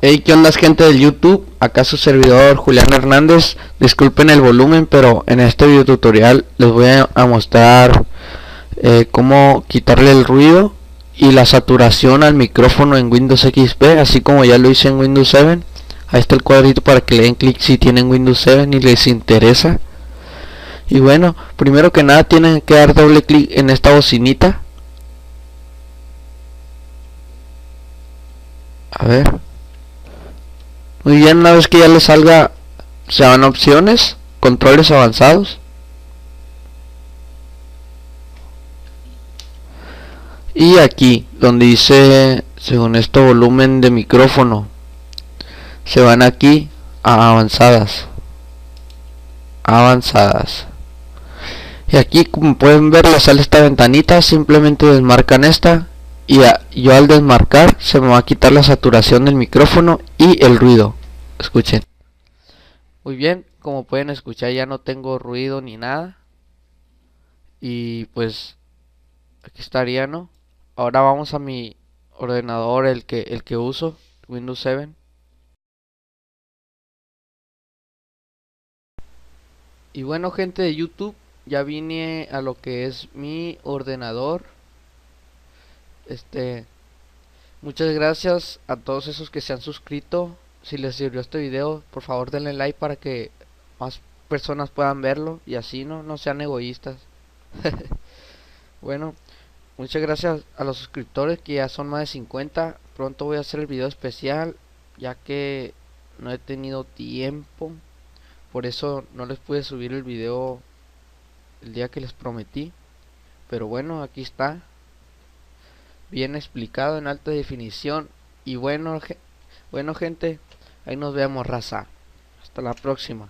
Hey, ¿qué onda, gente del YouTube? Acá su servidor Julián Hernández. Disculpen el volumen, pero en este video tutorial les voy a mostrar cómo quitarle el ruido y la saturación al micrófono en Windows XP, así como ya lo hice en Windows 7. Ahí está el cuadrito para que le den clic si tienen Windows 7 y les interesa. Y bueno, primero que nada tienen que dar doble clic en esta bocinita. A ver. Muy bien, una vez que ya les salga, se van a opciones, controles avanzados. Y aquí, donde dice, según esto, volumen de micrófono, se van aquí a avanzadas. Avanzadas. Y aquí, como pueden ver, les sale esta ventanita, simplemente desmarcan esta. Y yo al desmarcar, se me va a quitar la saturación del micrófono y el ruido. Escuchen. Muy bien, como pueden escuchar ya no tengo ruido ni nada. Y pues aquí estaría, ¿no? Ahora vamos a mi ordenador, el que uso, Windows 7. Y bueno, gente de YouTube, ya vine a lo que es mi ordenador. Muchas gracias a todos esos que se han suscrito. Si les sirvió este video, por favor denle like para que más personas puedan verlo y así no sean egoístas. Bueno, muchas gracias a los suscriptores, que ya son más de 50. Pronto voy a hacer el video especial, ya que no he tenido tiempo. Por eso no les pude subir el video el día que les prometí. Pero bueno, aquí está, bien explicado en alta definición. Y bueno, gente, ahí nos vemos, raza. Hasta la próxima.